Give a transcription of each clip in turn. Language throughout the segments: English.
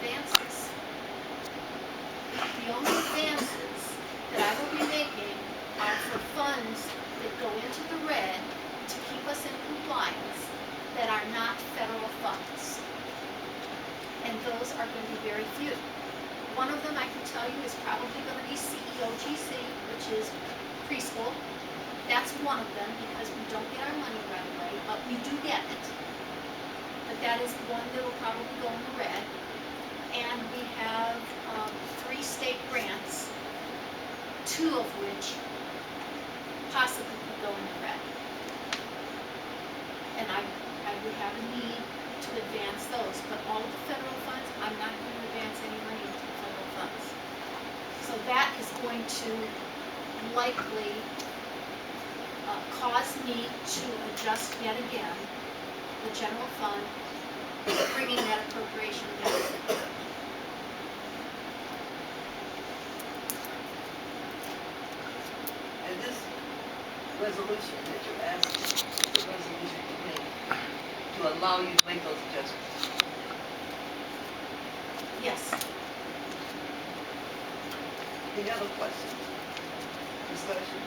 advances. The only advances that I will be making are for funds that go into the red to keep us in compliance that are not federal funds. And those are going to be very few. One of them I can tell you is probably going to be CEOGC, which is preschool. That's one of them because we don't get our money right away, but we do get it. But that is one that will probably go in the red. And we have 3 state grants, 2 of which possibly could go in the red. And I would have a need to advance those, but all of the federal funds, I'm not going to advance any money into the federal funds. So that is going to likely cause me to adjust yet again the general fund, bringing that appropriation down. And this resolution that you're asking, the resolution to make, to allow you to make those adjustments. Yes. Any other questions? Discussion?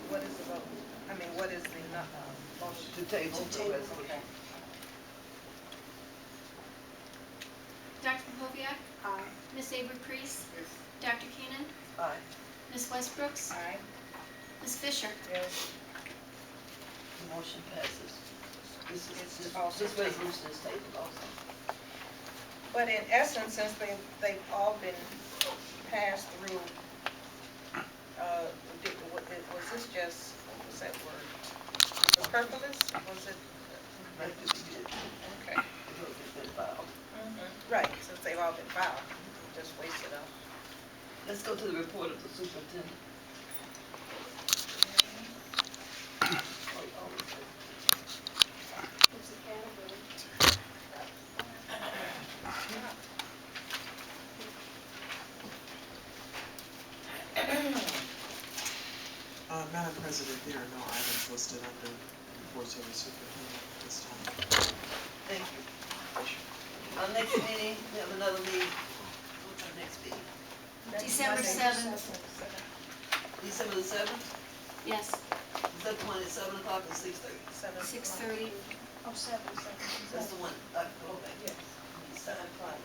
What is the vote? I mean, what is the motion? To table the resolution. Dr. Popoviak? Aye. Ms. Avery-Prease? Yes. Dr. Keenan? Aye. Ms. Westbrooks? Aye. Ms. Fisher? Yes. The motion passes. This Also resolution is tabled also. But in essence, since they've all been passed through, was this just, what was that word? Superfluous? Was it? That could be it. Okay. Because it's been filed. Right, since they've all been filed, just waste it up. Let's go to the report of the superintendent. It's a category. Madam President, there are no items listed under reports of the superintendent at this time. Thank you. Our next meeting, we have another meeting. What's our next meeting? December 7th. December the 7th? Yes. Is that the one at 7 o'clock or 6:30? 6:30. Oh, 7. That's the one, okay. Yes. 7 o'clock.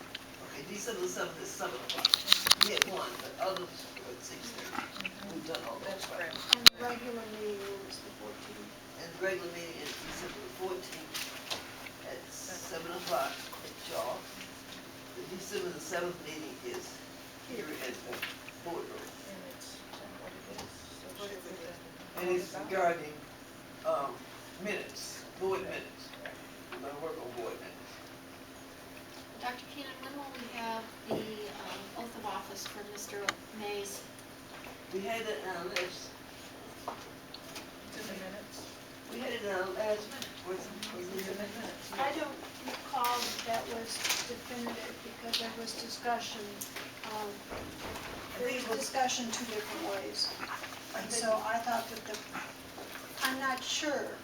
Okay, December the 7th is 7 o'clock. We had one, but others were at 6:30. We've done all that. That's correct. And the regular meeting is the 14th. And the regular meeting is December the 14th at 7 o'clock at y'all. The December the 7th meeting is here at the boardroom. And it's, what it is? So What is should we it? just- And it's regarding, minutes, board minutes. We're gonna work on board minutes. Dr. Keenan, when will we have the oath of office for Mr. Mays? We had it in our last, It's in the minutes. we had it in our last minute. Was it in the minutes? I don't recall that was definitive because there was discussion, there was discussion 2 different ways. And so I thought that I'm not sure,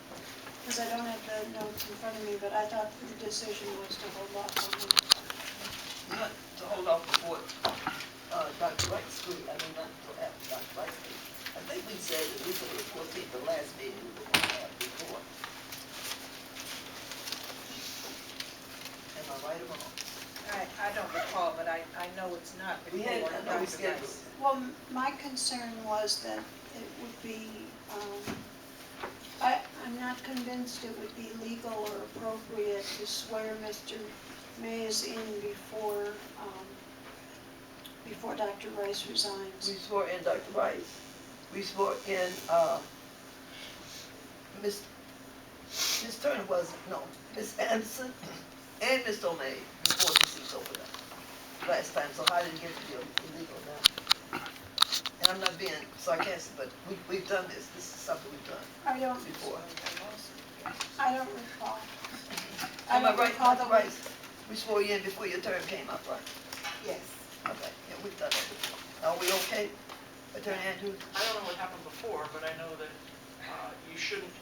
because I don't have the notes in front of me, but I thought the decision was to hold off on it. Not to hold off before, Dr. Wright's school, I mean, not until after Dr. Wright's school. I think we said that we could report the last meeting we were gonna have before. Am I right or wrong? I don't recall, but I know it's not We before had, I know we Dr. scheduled. Rice. Well, my concern was that it would be, I'm not convinced it would be legal or appropriate to swear Mr. Mays in before Dr. Rice resigns. We swore in Dr. Rice. We swore in, Miss Turner wasn't, no, Miss Anderson and Mr. O'May before the seats opened up last time, so how did it get to be illegal now? And I'm not being sarcastic, but we've done this. This is something we've done I don't before. recall. Am I don't right, recall Dr. that Rice? We swore you in before your term came up, right? Yes. Okay, yeah, we've done that before. Are we okay, Attorney Andrews? I don't know what happened before, but I know that you shouldn't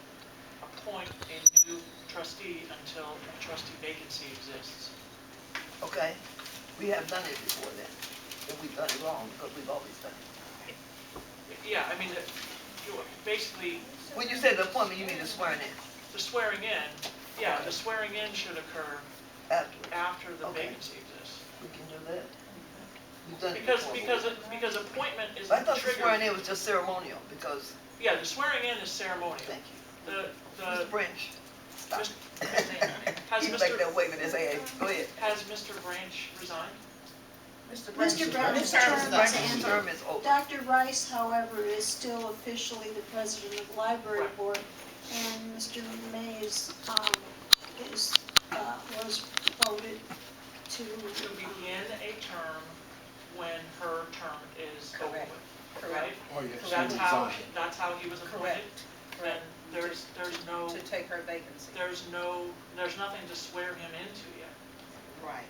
appoint a new trustee until a trustee vacancy exists. Okay, we have done it before then, and we've done it wrong, because we've always done it. Yeah, I mean, basically, When you say the appointment, you mean the swearing in? the swearing in, yeah, the swearing in should occur Afterwards, after the Okay. vacancy exists. we can do that. We've done it Because, before. because appointment is I thought the swearing triggered. in was just ceremonial, because, Yeah, the swearing in is ceremonial. thank you. The, Mr. Branch, stop. Mr. has He's back Mr. there waving his hand. Go ahead. Has Mr. Branch resigned? Mr. Mr. Brown's Branch's term is ended. term is over. Dr. Rice, however, is still officially the president of the library Right. board, and Mr. Mays, was voted to. To begin a term when her term is over Correct. with, right? Oh, yeah, she That's how, resigned. that's how he was appointed. And there's no, To take her vacancy. there's nothing to swear him into yet. Right.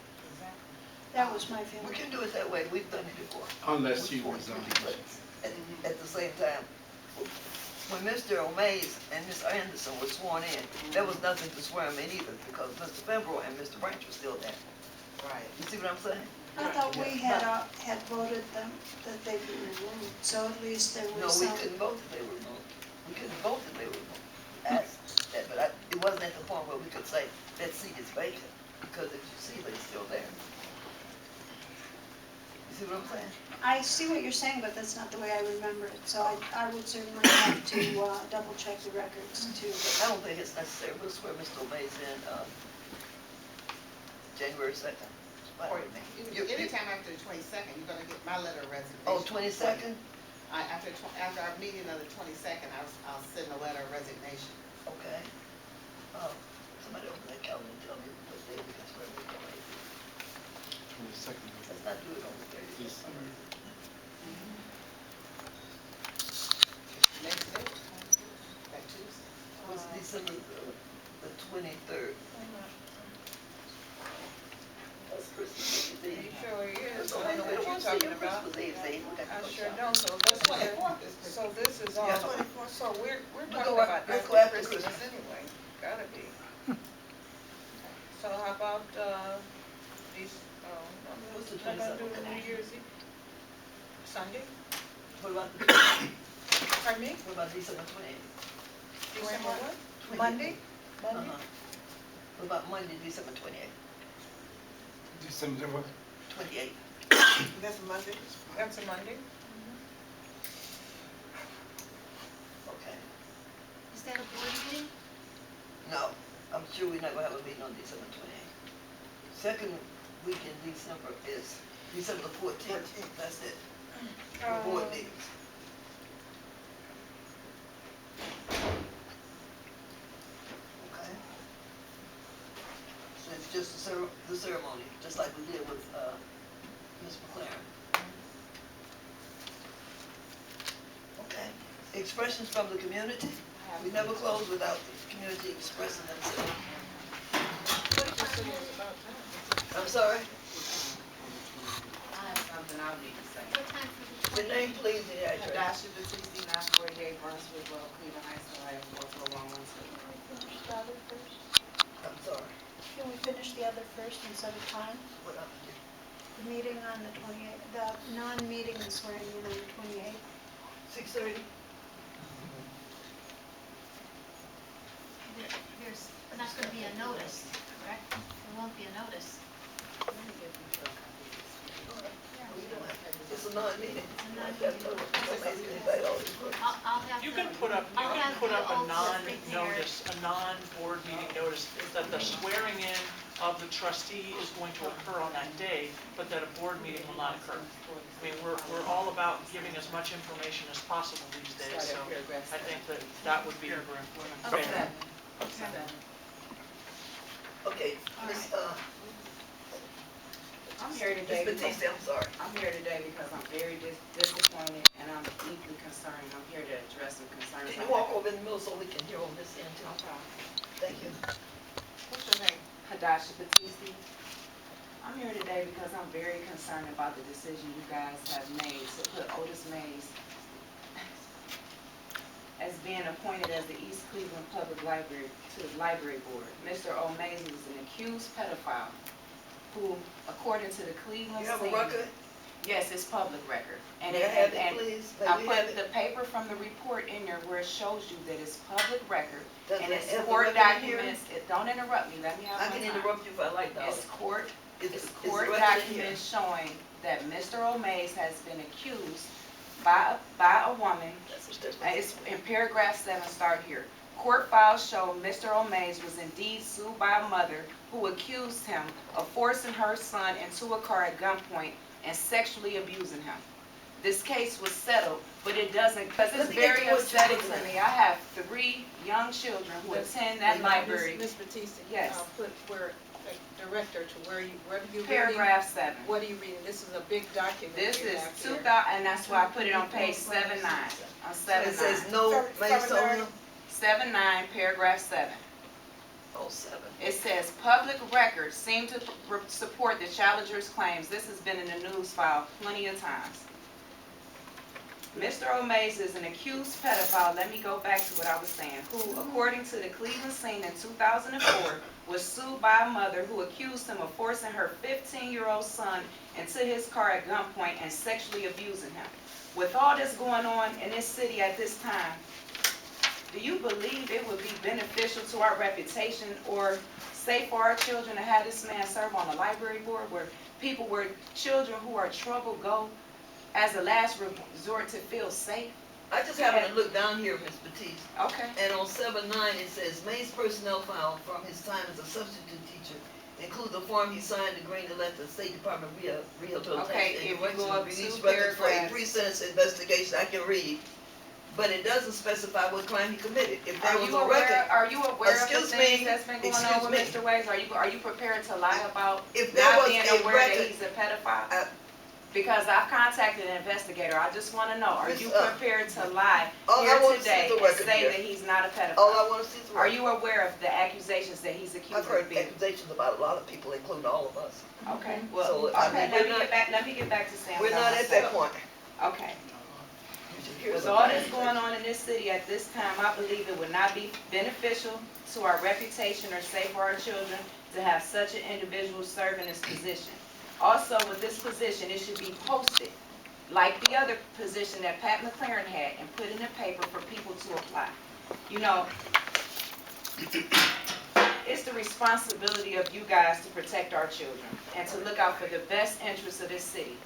That was my We feeling. can do it that way, we've done it before. Unless she But resigns. At the same time, when Mr. Mays and Ms. Anderson were sworn in, there was nothing to swear them in either, because Mr. Pembroke and Mr. Branch were still there. Right. You see what I'm saying? I thought we had voted them, that they be removed, so at least there No, was we some. couldn't vote if they were removed. We couldn't vote if they were removed. Asked that, but it wasn't at the point where we could say, that seat is vacant, because if you see, they're still there. You see what I'm saying? I see what you're saying, but that's not the way I remember it, so I would certainly have to double check the records too. I don't think it's necessary, we'll swear Mr. Mays in, January 2nd. Or You- anytime after the 22nd, you're gonna get my letter of resignation. Oh, 22nd? After our meeting of the 22nd, I'll send a letter of resignation. Okay. Somebody open that calendar and tell me what day we can swear Mr. Mays in. 22nd. Let's not do it on the 30th. December. Next day, that Tuesday. What's December the 23rd? That's Christmas Eve. You sure is. So I know we don't what want you're to see talking your about. Christmas Eve, see? We got to I go sure shopping. don't, so The let's, 24th is Christmas. so this is all, Yeah. so we're We'll talking go about let's after go after Christmas Christmas. anyway, gotta be. So how about, these, What's the not gonna do 27th? New Year's Eve? Sunday, What about, pardon me, what about December 28th? December what? 28th. Monday? Monday? Uh-huh. What about Monday, December 28th? December what? 28th. That's a Monday. That's a Monday? Okay. Is that a board meeting? No, I'm sure we're not gonna have a meeting on December 28th. Second week in December is December the 14th. That's it. For board meetings. Okay. So it's just the ceremony, just like we did with, Ms. McLaren. Okay. Expressions from the community? We never close without the community expressing themselves. I'm sorry? I have something I need to say. What time for Your name, please, and your address. Hadassha Battiste, 948 Brunswick Road, Cleveland, Ohio, 44112. I'm sorry. Can we finish the other first and set a time? What up? The meeting on the 28th, the non-meeting and swearing in on the 28th. 6:30? There's not gonna be a notice, correct? There won't be a notice. It's a non-meeting. It's a non-meeting. Somebody's gonna invite all these folks. I'll have You the- can put up I'll have the a oath prepared. non-notice, a non-board meeting notice that the swearing in of the trustee is going to occur on that day, but that a board meeting will not occur. I mean, we're all about giving as much information as possible these days, so I think that would be fair. Okay, Ms. I'm here today Ms. because, Battiste, I'm sorry. I'm here today because I'm very disappointed and I'm deeply concerned. I'm here to address some concerns. Can you walk over in the middle so we can hear on this end too? No problem. Thank you. What's your name? Hadassha Battiste. I'm here today because I'm very concerned about the decision you guys have made to put Otis Mays as being being appointed as the East Cleveland Public Library to the Library Board. Mr. O'Mays is an accused pedophile who, according to the Cleveland You have a Scene- record? Yes, it's public record. And May I it, have it, and please? May I we put have it? the paper from the report in there where it shows you that it's public record. Does And it it's have the court record in here? documents, don't interrupt me, let me have I my can time. interrupt you if I like, darling. It's court, Is it's the court record in here? documents showing that Mr. O'Mays has been accused by a woman. That's what's different. It's in paragraph 7, start here. Court files show Mr. O'Mays was indeed sued by a mother who accused him of forcing her son into a car at gunpoint and sexually abusing him. This case was settled, but it doesn't, because Let it's me get very to what you're upsetting looking to at. me. I have 3 young children who attend that library. Ms. Battiste, Yes. I'll put where, director to where you, what are you reading? Paragraph 7. What are you reading? This is a big document This you is have 2000, here. and that's why I put it on page 79. On It 79. says no, Minnesota. 79, paragraph 7. Oh, 7. It says, public records seem to support the challenger's claims. This has been in the news file plenty of times. Mr. O'Mays is an accused pedophile, let me go back to what I was saying, who, according to the Cleveland Scene in 2004, was sued by a mother who accused him of forcing her 15-year-old son into his car at gunpoint and sexually abusing him. With all this going on in this city at this time, do you believe it would be beneficial to our reputation or safe for our children to have this man serve on a library board where children who are troubled go as a last resort to feel safe? I just happened to look down here, Ms. Battiste, Okay. and on 7-9 it says, Mays personnel file from his time as a substitute teacher include the form he signed agreeing to let the State Department rehabilitate Okay, if you go up release two records for a paragraphs. 3-sentence investigation. I can read, but it doesn't specify what crime he committed. If there Are was you a aware, record, are you aware of the Excuse things me, that's been going excuse on with me. Mr. Ways? Are you prepared to lie about if there not was being a aware that record, he's a pedophile? I- Because I've contacted an investigator. I just want to know, are Miss, you prepared to lie all I here wanna see today is the and record say here. that he's not a all pedophile? I want to see is the Are record. you aware of the accusations that he's accused I've of heard being? accusations about a lot of people, including all of us. Okay, So, well, I okay, mean, we're let me get back to saying We're what not I at said. that point. Okay. You should hear With some all things. this going on in this city at this time, I believe it would not be beneficial to our reputation or safe for our children to have such an individual serve in this position. Also, with this position, it should be posted like the other position that Pat McLaren had and put in the paper for people to apply. You know, it's the responsibility of you guys to protect our children and to look out for the best interests of this city.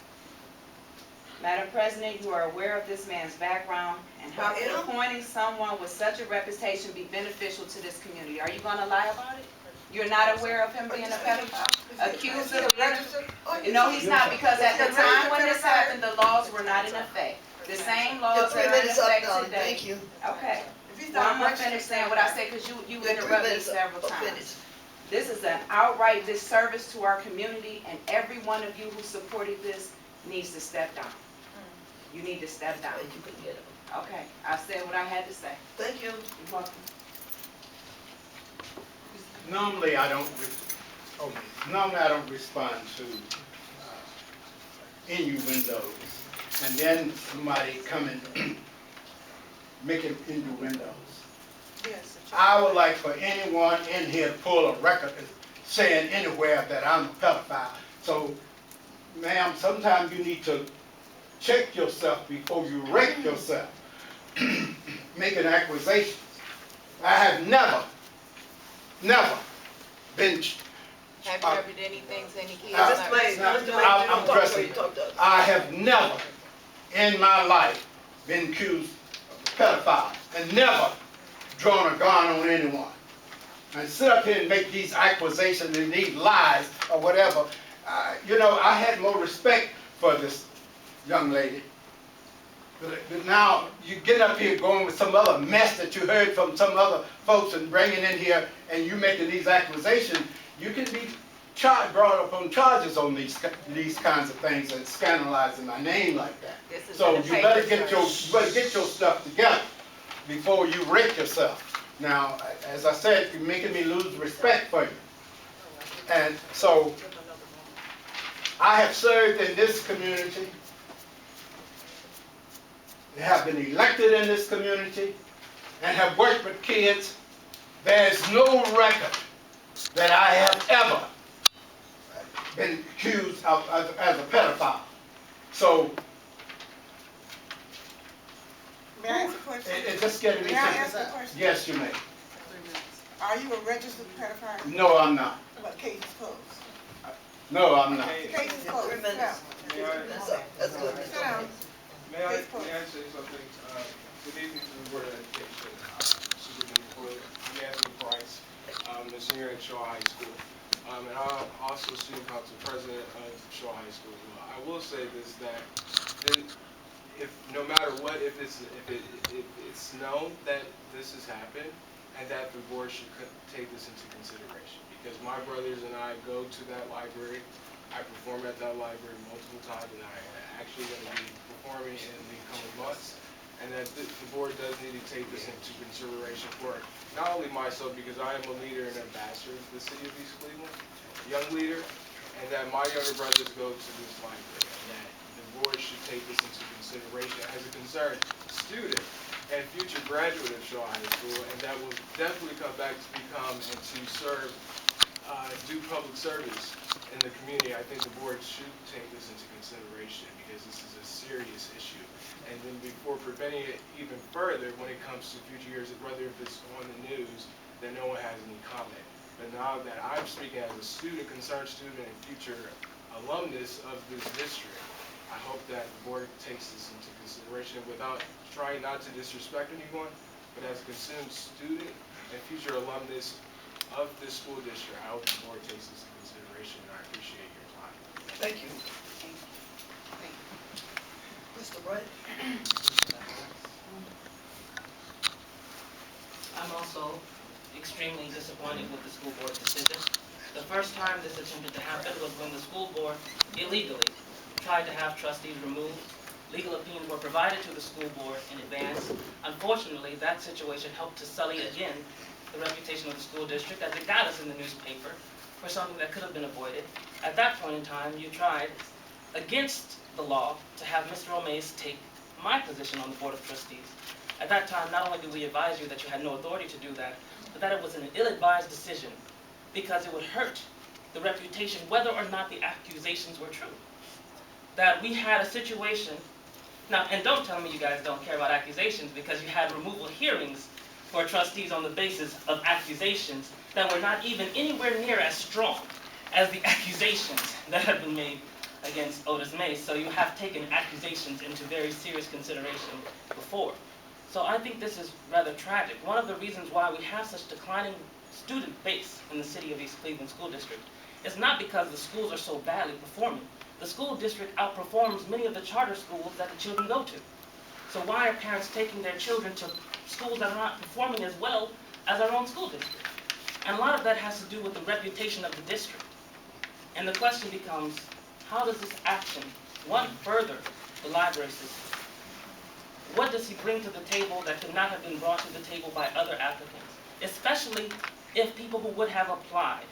Madam President, you are aware of this man's background and how I am. appointing someone with such a reputation be beneficial to this community. Are you going to lie about it? You're not aware of him being a pedophile? Accused of being... No, he's not, because at the time when this happened, the laws were not in effect. The same Your laws 3 that are in minutes up, effect darling. today. Thank you. Okay. Well, I'm gonna finish saying what I said, because you Your 3 interrupted me minutes up. several Oh, times. finish. This is an outright disservice to our community, and every one of you who supported this needs to step down. You need to step down. Thank you, couldn't get it. Okay, I said what I had to say. Thank you. You're welcome. Normally, I don't respond to innuendos. And then somebody come and make it innuendos. Yes. I would like for anyone in here to pull a record saying anywhere that I'm a pedophile. So, ma'am, sometimes you need to check yourself before you wreck yourself, making accusations. I have never been. Have you ever did anything to any kids? Mr. Mays, now, Mr. Mays, I'm you don't talk dressing. before you talk to us. I have never in my life been accused of a pedophile and never drawn a gun on anyone. And sit up here and make these accusations and these lies or whatever. You know, I had more respect for this young lady. But now you get up here going with some other mess that you heard from some other folks and bringing in here, and you making these accusations. You can be brought up on charges on these kinds of things and scandalizing my name like that. This is So in the you better paper, get your stuff together before you wreck yourself. Now, as I said, you're making me lose respect for you. And so I have served in this community. Have been elected in this community, and have worked with kids, there is no record that I have ever been accused of as a pedophile. So May I ask a question? it's just getting me May I thinking. ask a question? Yes, you may. Are you a registered pedophile? No, I'm not. But case is closed. No, I'm not. The case is closed. 3 minutes. Sit down. That's good. Sit down. May I say something? Good evening to the Board of Education, Superintendent Coyle. I'm Avery-Prease. I'm a senior at Shaw High School. And I'm also student council president of Shaw High School as well. I will say this, that if no matter what, if it's known that this has happened, and that the board should take this into consideration. Because my brothers and I go to that library, I perform at that library multiple times, and I actually going to be performing in the coming months, and that the board does need to take this into consideration for not only myself, because I am a leader and ambassador of the city of East Cleveland, young leader, and that my younger brothers go to this library, and that the board should take this into consideration as a concerned student and future graduate of Shaw High School, and that will definitely come back to become and to serve, do public service in the community. I think the board should take this into consideration because this is a serious issue. And then before preventing it even further when it comes to future years, whether if it's on the news, then no one has any comment. But now that I'm speaking as a student, concerned student, and future alumnus of this district, I hope that the board takes this into consideration without trying not to disrespect anyone, but as a concerned student and future alumnus of this school district, I hope the board takes this into consideration, and I appreciate your time. Thank you. Mr. Wright? I'm also extremely disappointed with the school board's decision. The first time this attempted to happen was when the school board illegally tried to have trustees removed. Legal opinions were provided to the school board in advance. Unfortunately, that situation helped to sully again the reputation of the school district as it got us in the newspaper for something that could have been avoided. At that point in time, you tried, against the law, to have Mr. Mays take my position on the board of trustees. At that time, not only did we advise you that you had no authority to do that, but that it was an ill-advised decision because it would hurt the reputation whether or not the accusations were true. That we had a situation, now, and don't tell me you guys don't care about accusations, because you had removal hearings for trustees on the basis of accusations that were not even anywhere near as strong as the accusations that have been made against Otis Mays. So you have taken accusations into very serious consideration before. So I think this is rather tragic. One of the reasons why we have such declining student base in the city of East Cleveland School District is not because the schools are so badly performing. The school district outperforms many of the charter schools that the children go to. So why are parents taking their children to schools that are not performing as well as our own school district? And a lot of that has to do with the reputation of the district. And the question becomes, how does this action, one, further the library system? What does he bring to the table that could not have been brought to the table by other applicants? Especially if people who would have applied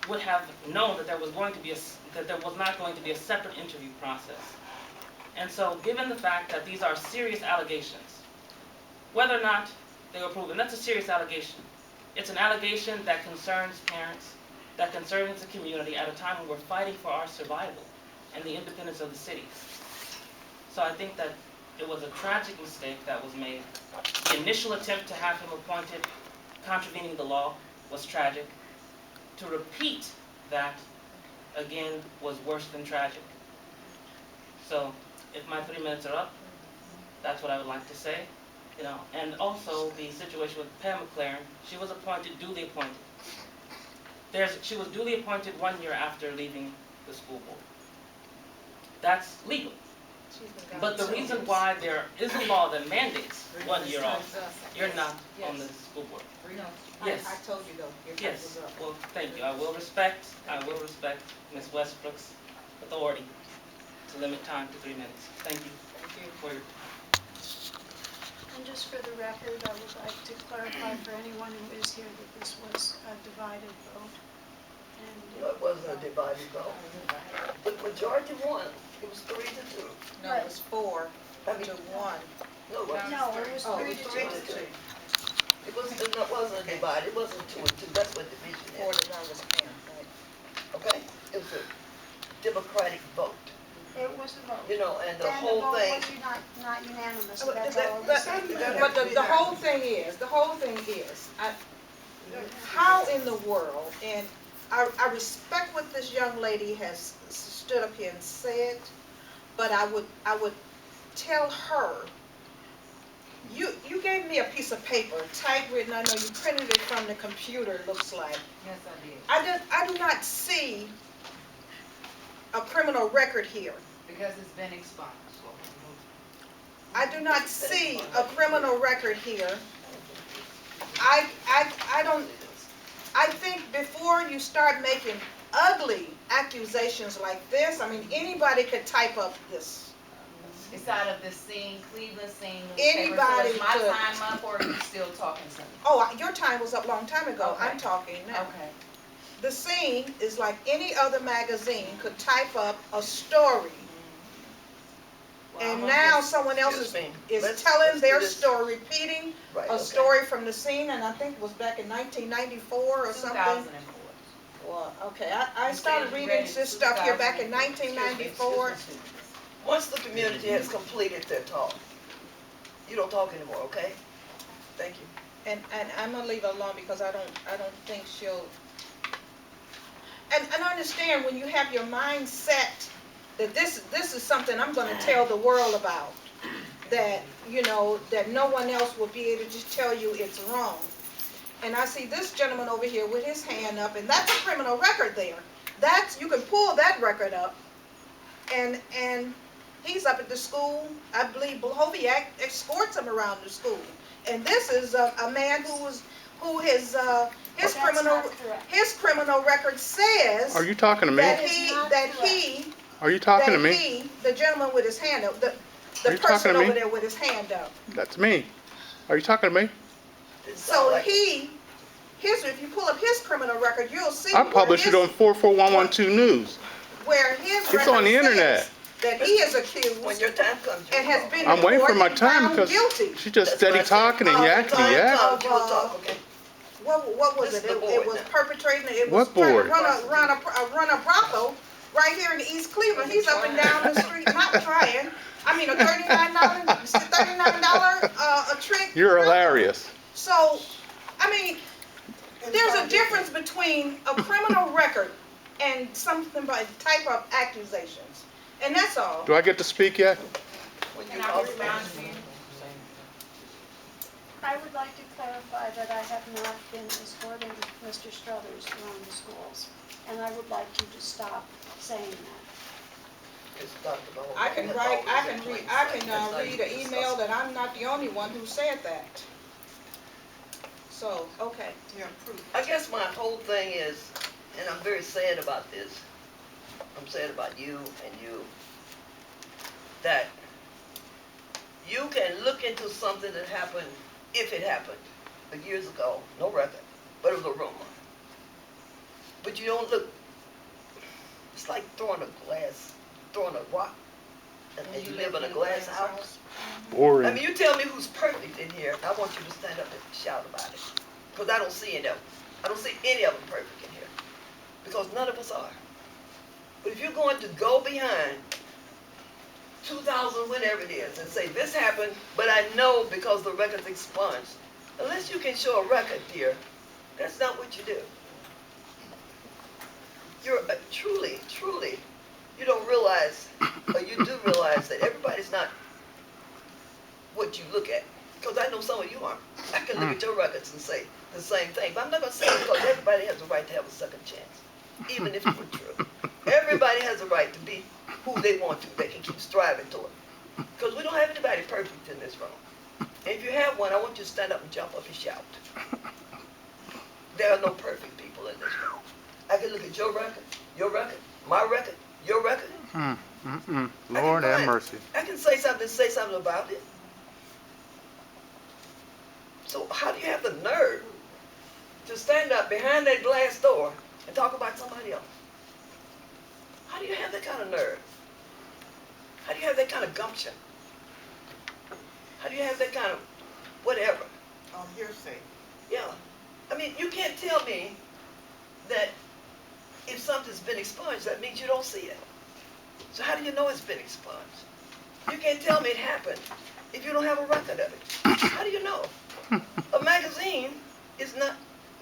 would have known that there was not going to be a separate interview process. And so, given the fact that these are serious allegations, whether or not they were proven, that's a serious allegation. It's an allegation that concerns parents, that concerns the community at a time when we're fighting for our survival and the independence of the city. So I think that it was a tragic mistake that was made. The initial attempt to have him appointed contravening the law was tragic. To repeat that, again, was worse than tragic. So, if my 3 minutes are up, that's what I would like to say. And also the situation with Pam McLaren, she was appointed, duly appointed. She was duly appointed 1 year after leaving the school board. That's legal. But the reason why there is a law that mandates 1 year off, you're not on the school board. Yes. I told you though. Your time Yes. was up. Well, thank you. I will respect Ms. Westbrook's authority to limit time to 3 minutes. Thank you for your. And just for the record, I would like to clarify for anyone who is here that this was a divided vote. And No, it wasn't a divided vote. The majority won. It was 3-2. No, it was 4 to 1. No, it wasn't. no, it was Oh, 3 it to was 2. 3-2. It wasn't a divide, it wasn't 2 and 2, that's what division is, $49 was a pound, right? okay? It was a democratic vote, It was a vote. you know, and the And whole thing. the vote was not unanimous, But that's all I'm saying. but the whole thing is, how in the world, and I respect what this young lady has stood up here and said, but I would tell her, you gave me a piece of paper, typewritten, I know you printed it from the computer, it looks like. Yes, I did. I do not see a criminal record here. Because it's been expunged. I do not see a criminal record here. I don't, I think before you start making ugly accusations like this, I mean, anybody could type up this. It's out of the scene, Cleveland scene newspaper. Anybody So is my could. time up, or are you still talking to me? Oh, your time was up a long time ago. Okay. I'm talking now. Okay. The Scene is like any other magazine could type up a story. Well, And I'm now gonna someone else is Let's telling do their this. story, repeating Right, a okay. story from The Scene, and I think it was back in 1994 or something. 2004. Well, okay, I You started said you reading read it this stuff here back in 2004. 1994. Once the community has completed their talk, you don't talk anymore, okay? Thank you. And I'm gonna leave it alone because I don't think she'll. And understand when you have your mind set that this is something I'm gonna tell the world about, that you know that no one else will be able to just tell you it's wrong. And I see this gentleman over here with his hand up, and that's a criminal record there. That's, you can pull that record up, and he's up at the school. I believe Bohoviak escorts him around the school. And this is a man who his That's criminal not correct. his criminal record says Are you talking to me? that That is not he Are you talking to that me? he, the gentleman with his hand up, Are the you person talking to me? over there with his hand up. That's me. Are you talking to me? It sound So like- if you pull up his criminal record, you'll see I published it on 44112 News. where his It's record on the internet. says that he is accused When your time comes, you and has talk. been I'm waiting for my reported time and found because guilty. she just That's steady right. talking and yakking Time and yakking. comes, you will talk, okay? What was This it? is the It board was now. perpetrating, it was What trying board? to run a brothel right here in East Cleveland. He's up and down the street, not trying. I mean, a $39 a trick. You're hilarious. So, I mean, there's a difference between a criminal record and something by type of accusations. And that's all. Do I get to speak yet? When you Can I talk respond about to you? I would like to clarify that I have not been escorting Mr. Struthers around the schools, and I would like you to stop saying that. it's Dr. Ball. I can That's write, I always can in read, plain I sight. can That's how read you an discuss email it. that I'm not the only one who said that. So, okay. Yeah, proof. I guess my whole thing is, and I'm very sad about this, I'm sad about you and you, that you can look into something that happened, if it happened, years ago, no record, but it was a rumor. But you don't look, it's like throwing a rock, and you live in a glass house. I Boring. mean, you tell me who's perfect in here, I want you to stand up and shout about it. Because I don't see any of them. I don't see any of them perfect in here. Because none of us are. But if you're going to go behind 2000, whatever it is, and say, this happened, but I know because the record's expunged, unless you can show a record here, that's not what you do. You're truly, you don't realize, or you do realize that everybody's not what you look at. Because I know some of you aren't. I can look at your records and say the same thing, but I'm not going to say it because everybody has a right to have a second chance, even if it were true. Everybody has a right to be who they want to. They can keep striving toward. Because we don't have anybody perfect in this room. And if you have one, I want you to stand up and jump up and shout. There are no perfect people in this room. I can look at your record, my record, your record. Lord have mercy. I can say something about it. So how do you have the nerve to stand up behind that glass door and talk about somebody else? How do you have that kind of nerve? How do you have that kind of gumption? How do you have that kind of whatever? Hearsay. Yeah. I mean, you can't tell me that if something's been expunged, that means you don't see it. So how do you know it's been expunged? You can't tell me it happened if you don't have a record of it. How do you know? A magazine is not,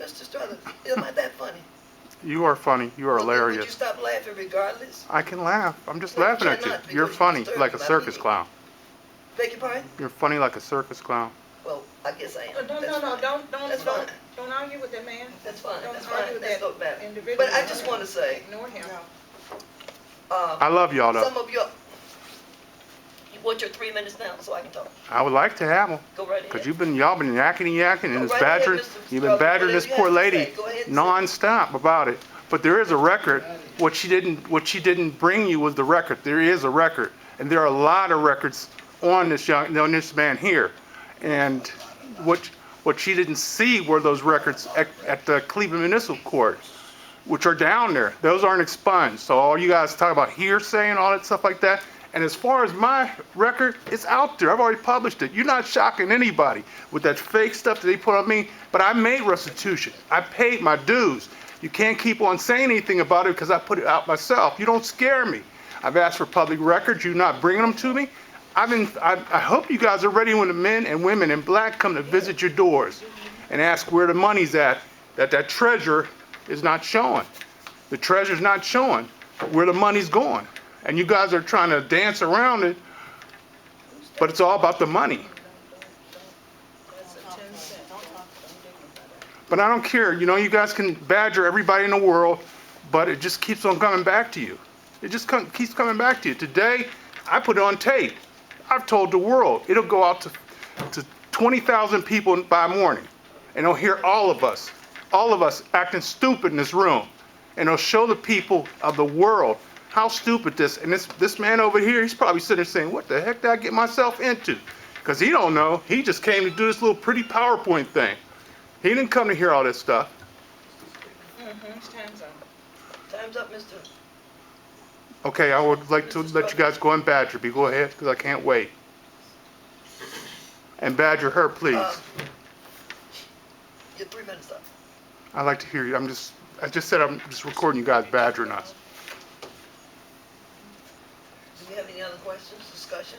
Mr. Struthers, am I that funny? You are funny. You are Well, then would you hilarious. stop laughing regardless? I can laugh. I'm just No, you laughing at you. cannot, You're because you funny, disturbed like a my circus meaning. clown. Beg your pardon? You're funny like a circus clown. Well, I guess I am. No, That's fine. That's fine. don't argue with that man. That's fine. Don't That's argue fine. with That's that not bad. individual. But I just want to say, Ignore him. I love y'all though. some of your, you want your 3 minutes now so I can talk? I would like to have them. Go right ahead. Because y'all been yakking and yakking and Go it's right ahead, badgering, Mr. you've been Strauss. badgering this Whatever you poor have to lady say, go ahead and say it. non-stop about it. But there is a record. What she didn't bring you was the record. There is a record. And there are a lot of records on this man here. And what she didn't see were those records at the Cleveland Municipal Court, which are down there. Those aren't expunged. So all you guys talk about hearsay and all that stuff like that. And as far as my record, it's out there. I've already published it. You're not shocking anybody with that fake stuff that they put on me. But I made restitution. I paid my dues. You can't keep on saying anything about it because I put it out myself. You don't scare me. I've asked for public records. You're not bringing them to me. I hope you guys are ready when the men and women in black come to visit your doors and ask where the money's at, that treasure is not showing. The treasure's not showing where the money's going. And you guys are trying to dance around it, but it's all about the money. But I don't care. You know, you guys can badger everybody in the world, but it just keeps on coming back to you. It just keeps coming back to you. Today, I put it on tape. I've told the world. It'll go out to 20,000 people by morning. And they'll hear all of us acting stupid in this room. And they'll show the people of the world how stupid this, and this man over here, he's probably sitting there saying, what the heck did I get myself into? Because he don't know. He just came to do this little pretty PowerPoint thing. He didn't come to hear all this stuff. Time's up. Time's up, Mr. Okay, I would like to let you guys go and badger me. Go ahead, because I can't wait. And badger her, please. Your 3 minutes up. I'd like to hear you. I just said I'm just recording you guys badgering us. Do we have any other questions, discussion?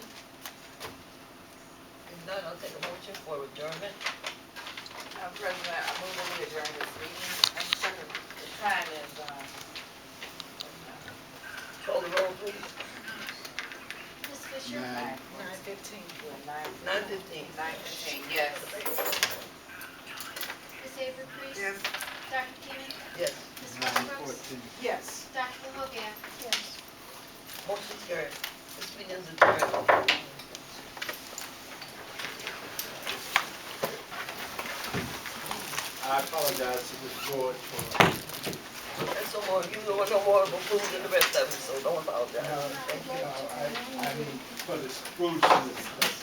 If not, I'll take a motion for adjournment. President, I move that we adjourn this meeting. The time is, Call the roll, please. Ms. Fisher? 9:15. 9:15. 9:15, yes. Ms. Avery-Prease? Yes. Dr. Keenan? Yes. Ms. Westbrook? Yes. Dr. Hogan? Yes. Motion carried. This meeting is adjourned. I apologize to Ms. George for. That's no more, you know, no more of a food than the rest of it, so don't apologize. I mean, for the spruceness